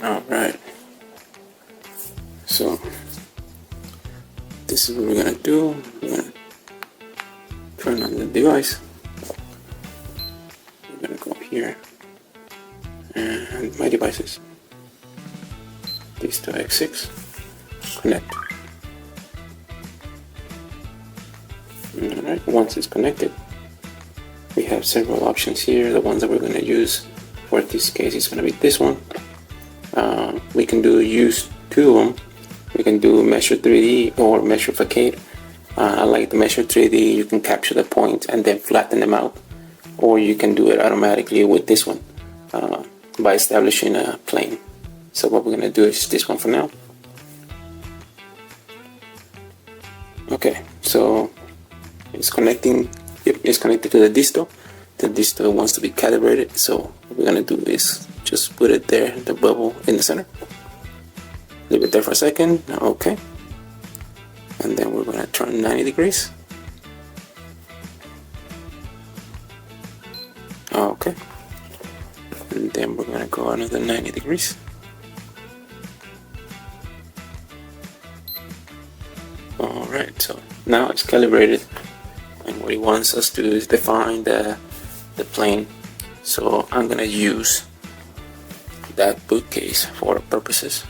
Alright, so this is what we're gonna do. We're gonna turn on the device. We're gonna go here and my devices. Disto X6, connect. Alright, once it's connected, we have several options here. The ones that we're gonna use for this case is gonna be this one. We can use two of them. We can do measure 3D or measure facade. I like the measure 3D. You can capture the points and then flatten them out, or you can do it automatically with this one by establishing a plane. So what we're gonna do is this one for now. Okay, so it's connecting. Yep, it's connected to the Disto. The Disto wants to be calibrated, so what we're gonna do is just put it there, the bubble in the center. Leave it there for a second. Okay, and then we're gonna turn 90 degrees. Okay, and then we're gonna go another 90 degrees. Alright, so now it's calibrated, and what he wants us to do is define the plane. So I'm gonna use that bookcase for purposes.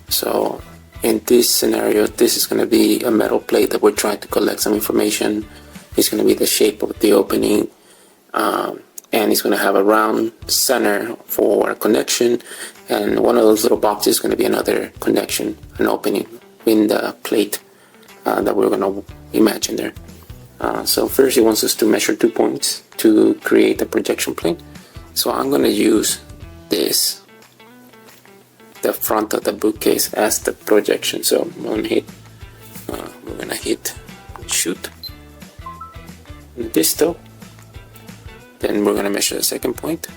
So in this scenario, this is gonna be a metal plate that we're trying to collect some information. It's gonna be the shape of the opening, and it's gonna have a round center for a connection, and one of those little boxes is gonna be another connection, an opening in the plate that we're gonna imagine there. So first he wants us to measure 2 points to create a projection plane. So I'm gonna use this, the front of the bookcase, as the projection. So we're gonna hit shoot Disto. Then we're gonna measure the second point,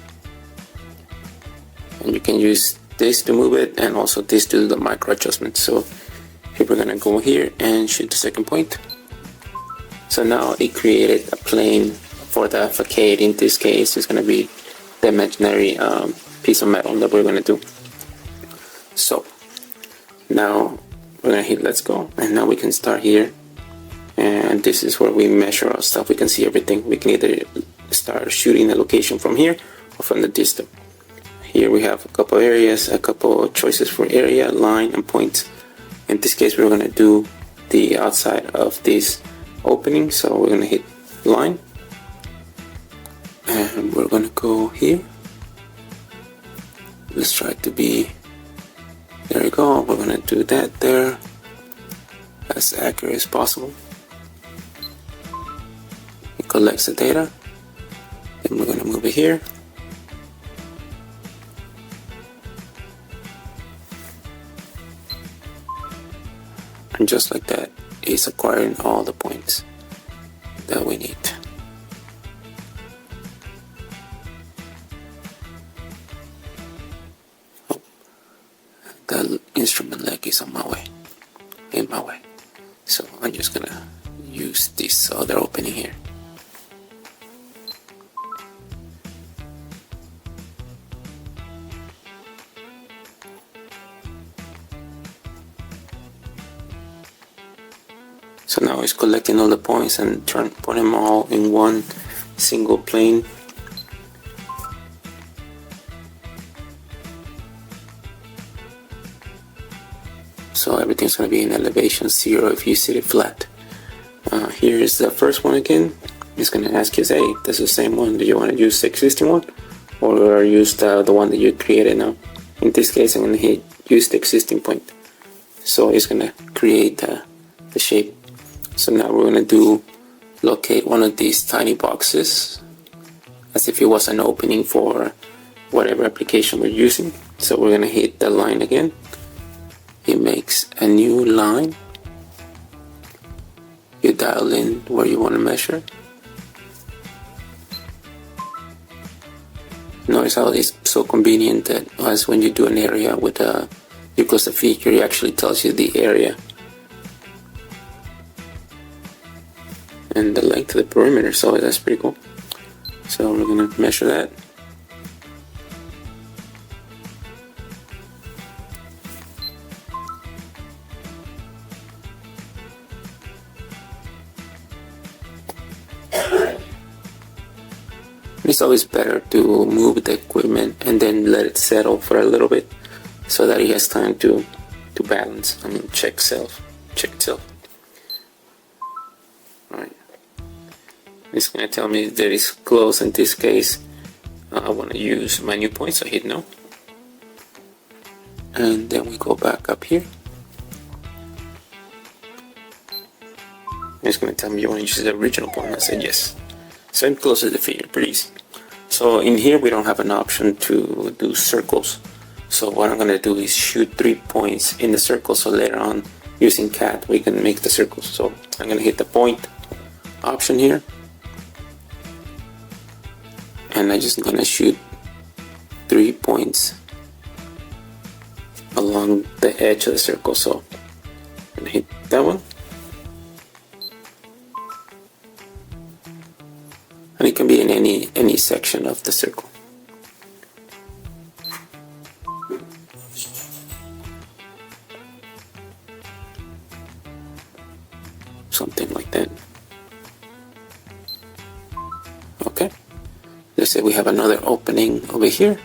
and you can use this to move it, and also this to do the micro adjustment. So here we're gonna go here and shoot the second point. So now it created a plane for the facade. In this case, it's gonna be the imaginary piece of metal that we're gonna do. So now we're gonna hit let's go, and now we can start here, and this is where we measure our stuff. We can see everything. We can either start shooting the location from here or from the Disto. Here we have a couple areas, a couple choices for area, line, and points. In this case, we're gonna do the outside of this opening, so we're gonna hit line, and we're gonna go here. Let's try to be, there we go. We're gonna do that there as accurate as possible. It collects the data, then we're gonna move it here. And just like that, it's acquiring all the points that we need. Oh, the instrument leg is on my way, in my way. So I'm just gonna use this other opening here. So now it's collecting all the points and put them all in one single plane. So everything's going to be in elevation 0 if you see it flat. Here is the first one again. It's going to ask you, hey, this is the same one. Do you want to use the existing one or use the one that you created now? In this case, I'm going to use the existing point. So it's going to create the shape. So now we're going to locate one of these tiny boxes as if it was an opening for whatever application we're using. So we're going to hit the line again. It makes a new line. You dial in where you want to measure. Notice how it's so convenient that as when you do an area with you close the figure, it actually tells you the area and the length of the perimeter, so that's pretty cool. So we're gonna measure that. It's always better to move the equipment and then let it settle for a little bit so that it has time to balance. I mean, check itself. Alright. It's going to tell me that it's close. In this case, I want to use my new point, so I hit no. And then we go back up here. It's going to tell me you want to use the original point. I said yes. So I'm close to the figure, pretty easy. So in here we don't have an option to do circles. So what I'm going to do is shoot 3 points in the circle, so later on using CAD we can make the circles. So I'm going to hit the point option here, and I'm just going to shoot 3 points along the edge of the circle. So I'm going to hit that one, and it can be in any section of the circle. Something like that. Okay, let's say we have another opening over here.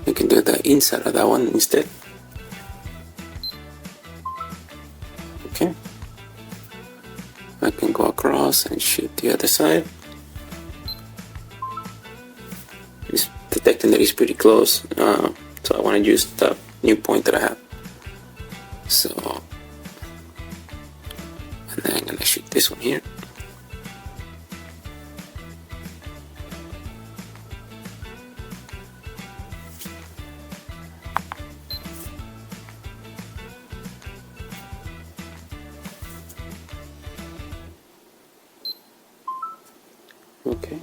We can do the inside of that one instead. Okay, I can go across and shoot the other side. It's detecting that it's pretty close, so I want to use the new point that I have. So, and then I'm gonna shoot this one here. Okay.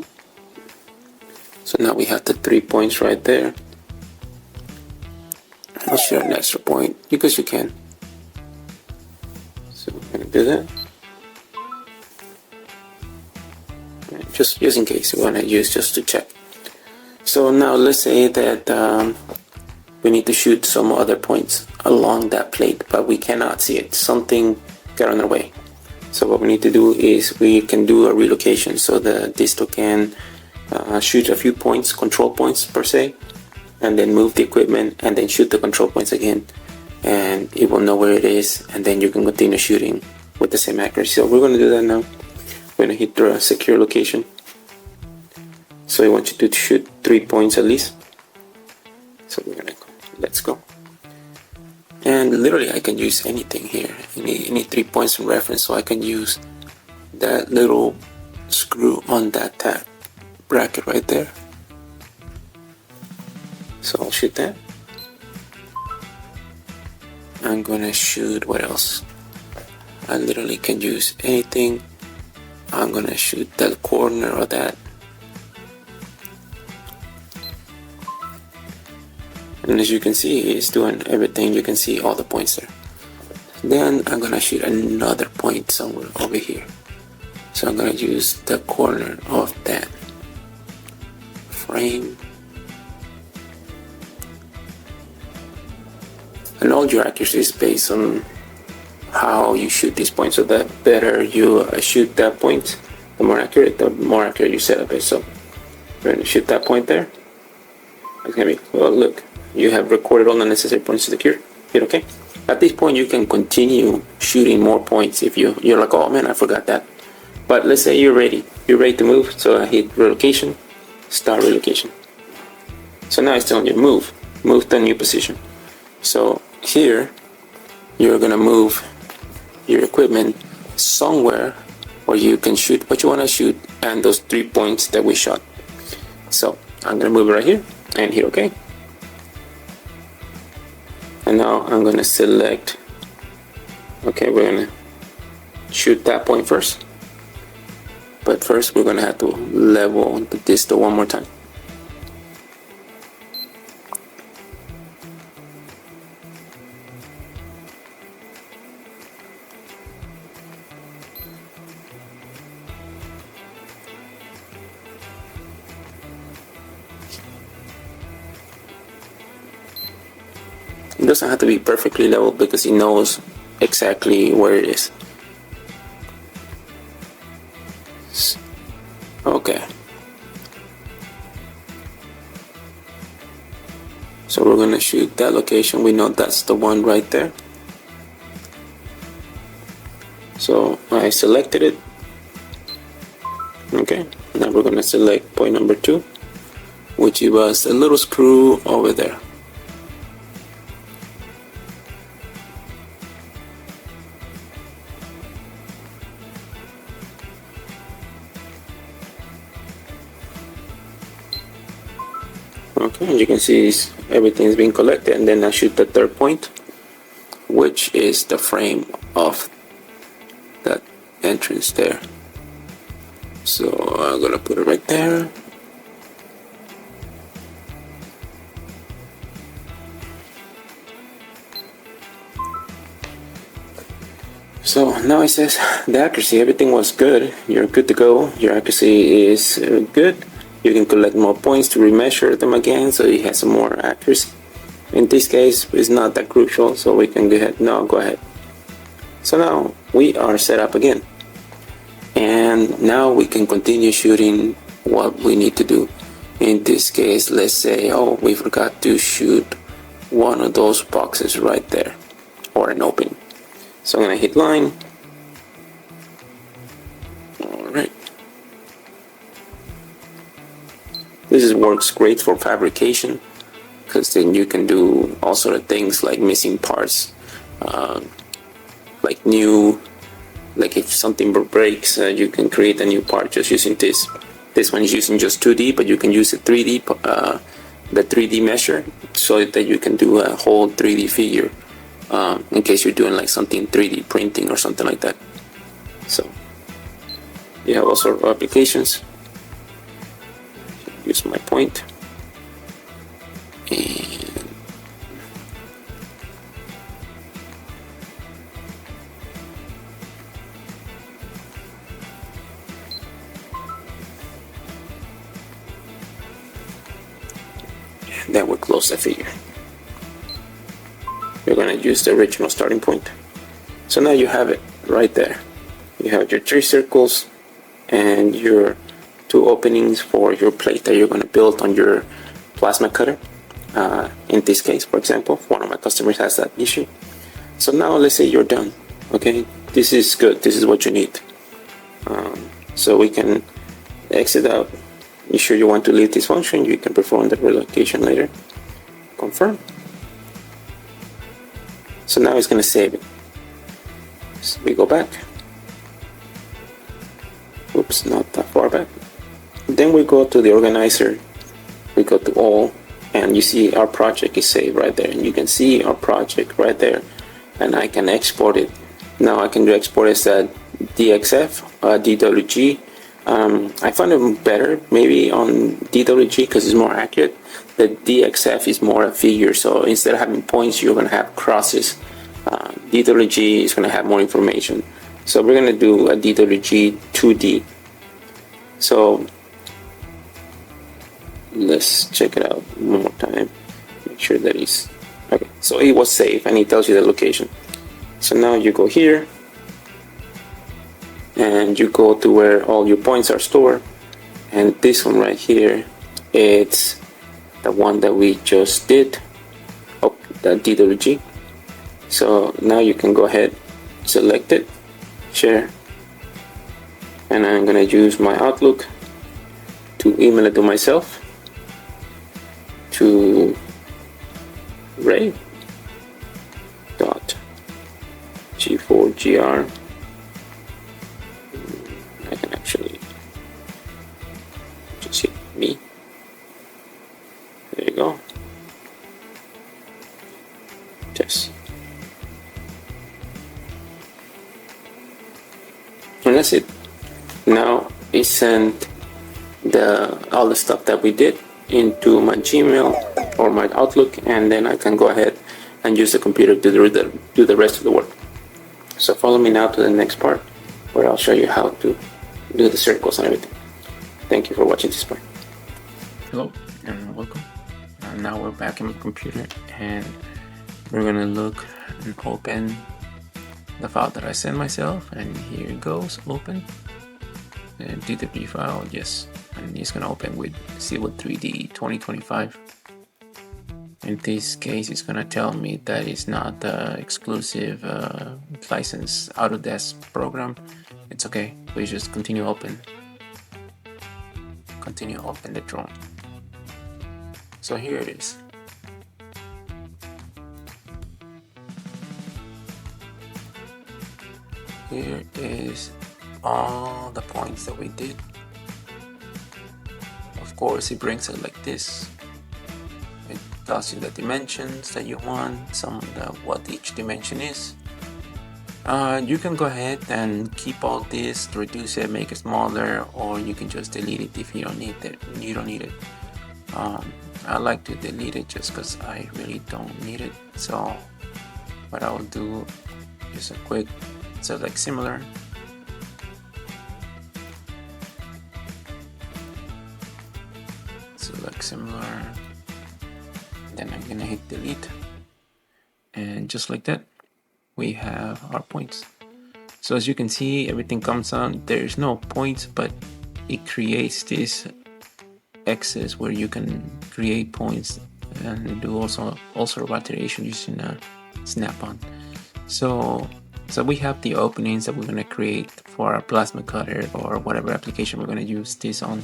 So now we have the 3 points right there. I'll shoot an extra point because you can. So we're going to do that. Just in case you want to use, just to check. So now let's say that we need to shoot some other points along that plate, but we cannot see it. Something got in our way. So what we need to do is we can do a relocation. So the Disto can shoot a few points, control points per se, and then move the equipment and then shoot the control points again, and it will know where it is, and then you can continue shooting with the same accuracy. So we're going to do that now. We're going to hit the secure location. So I want you to shoot 3 points at least. So we're going to go. Let's go. And literally I can use anything here, any 3 points in reference. So I can use that little screw on that tab bracket right there. So I'll shoot that. I'm gonna shoot, what else? I literally can use anything. I'm gonna shoot that corner of that. And as you can see, it's doing everything. You can see all the points there. Then I'm gonna shoot another point somewhere over here. So I'm gonna use the corner of that frame. And all your accuracy is based on how you shoot these points. So the better you shoot that point, the more accurate you set up it. So we're going to shoot that point there. It's going to be, well, look, you have recorded all the necessary points to secure. Hit OK. At this point, you can continue shooting more points if you're like, oh man, I forgot that. But let's say you're ready to move. So I hit relocation, start relocation. So now it's telling you move to a new position. So here you're gonna move your equipment somewhere where you can shoot what you want to shoot and those 3 points that we shot. So I'm gonna move it right here and hit OK. And now I'm gonna select, okay, we're gonna shoot that point first, but first we're gonna have to level the Disto one more time. It doesn't have to be perfectly level because it knows exactly where it is. Okay. So we're gonna shoot that location. We know that's the one right there. So I selected it. Okay, now we're gonna select point number 2, which was a little screw over there. Okay, as you can see, everything's being collected, and then I shoot the 3rd point, which is the frame of that entrance there. So I'm gonna put it right there. So now it says the accuracy, everything was good. You're good to go. Your accuracy is good. You can collect more points to remeasure them again, so it has some more accuracy. In this case, it's not that crucial, so we can go ahead. No, go ahead. So now we are set up again, and now we can continue shooting what we need to do. In this case, let's say, oh, we forgot to shoot one of those boxes right there, or an opening. So I'm gonna hit line. Alright. This works great for fabrication, because then you can do all sort of things like missing parts, like if something breaks, you can create a new part just using this. This one is using just 2D, but you can use a 3D, the 3D measure, so that you can do a whole 3D figure, in case you're doing like something 3D printing or something like that. So you have all sort of applications. Use my point, and then we'll close the figure. We're going to use the original starting point. So now you have it right there. You have your 3 circles and your 2 openings for your plate that you're going to build on your plasma cutter. In this case, for example, one of my customers has that issue. So now let's say you're done. Okay, this is good. This is what you need. So we can exit out. You sure you want to leave this function? You can perform the relocation later. Confirm. So now it's going to save it. So we go back. Oops, not that far back. Then we go to the organizer. We go to all, and you see our project is saved right there. And you can see our project right there. And I can export it. Now I can export it as a DXF, DWG. I find it better maybe on DWG because it's more accurate. The DXF is more a figure, so instead of having points, you're going to have crosses. DWG is going to have more information. So we're going to do a DWG 2D. So let's check it out one more time. Make sure that it's okay. So it was saved and it tells you the location. So now you go here and you go to where all your points are stored, and this one right here, it's the one that we just did, the DWG. So now you can go ahead, select it, share, and I'm gonna use my Outlook to email it to myself, to ray.g4gr. I can actually just hit me. There you go. Test. And that's it. Now it sent all the stuff that we did into my Gmail or my Outlook, and then I can go ahead and use the computer to do the rest of the work. So follow me now to the next part, where I'll show you how to do the circles and everything. Thank you for watching this part. Hello and welcome. Now we're back in my computer, and we're gonna look and open the file that I sent myself, and here it goes. Open and DWG file. Yes, and it's gonna open with Civil 3D 2025. In this case, it's gonna tell me that it's not the exclusive license Autodesk program. It's okay, we just continue open the drawing. So here it is. Here is all the points that we did. Of course, it brings it like this. It tells you the dimensions that you want, what each dimension is. You can go ahead and keep all this, reduce it, make it smaller, or you can just delete it if you don't need it. I like to delete it just because I really don't need it. So what I will do is a quick select similar. Select similar. Then I'm gonna hit delete. And just like that, we have our points. So as you can see, everything comes on. There's no points, but it creates this X's where you can create points and do also alteration using a snap-on. So we have the openings that we're going to create for our plasma cutter or whatever application we're going to use this on.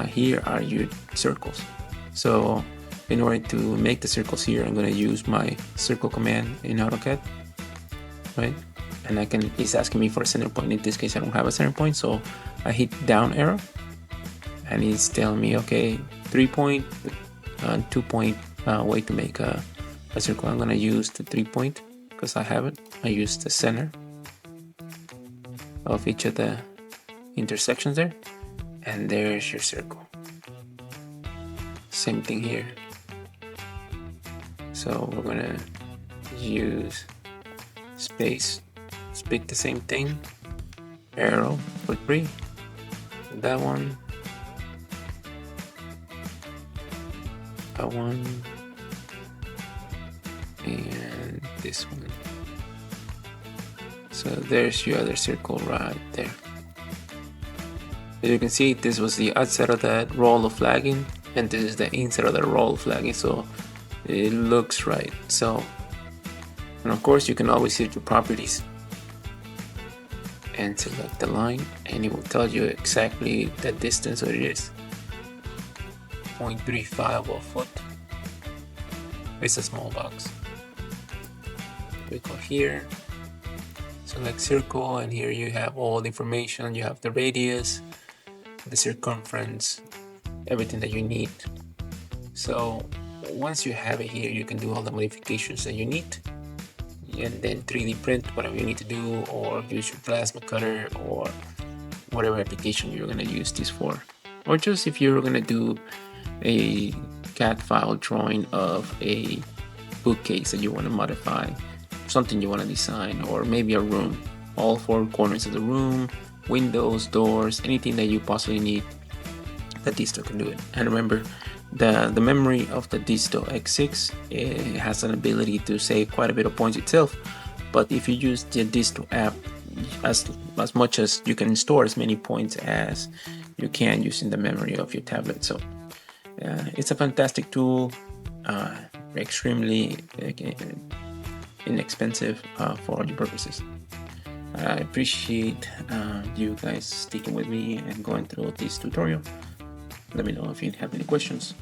Here are your circles. So in order to make the circles here, I'm going to use my circle command in AutoCAD, right? And it's asking me for a center point. In this case, I don't have a center point, so I hit down arrow, and it's telling me, okay, 3-point, 2-point way to make a circle. I'm going to use the 3-point because I have it. I use the center of each of the intersections there, and there's your circle. Same thing here. So we're gonna use space, pick the same thing, arrow for 3, that one, and this one. So there's your other circle right there. As you can see, this was the outside of that roll of flagging, and this is the inside of the roll of flagging, so it looks right. So, and of course you can always hit your properties and select the line, and it will tell you exactly the distance that it is. 0.35 of a foot. It's a small box. We go here, select circle, and here you have all the information. You have the radius, the circumference, everything that you need. So once you have it here, you can do all the modifications that you need, and then 3D print whatever you need to do, or use your plasma cutter or whatever application you're going to use this for. Or just if you're going to do a CAD file drawing of a bookcase that you want to modify, something you want to design, or maybe a room, all 4 corners of the room, windows, doors, anything that you possibly need, the Disto can do it. And remember, the memory of the Disto X6, it has an ability to save quite a bit of points itself, but if you use the Disto app, as much as you can store as many points as you can using the memory of your tablet. So it's a fantastic tool, extremely inexpensive for all your purposes. I appreciate you guys sticking with me and going through this tutorial. Let me know if you have any questions.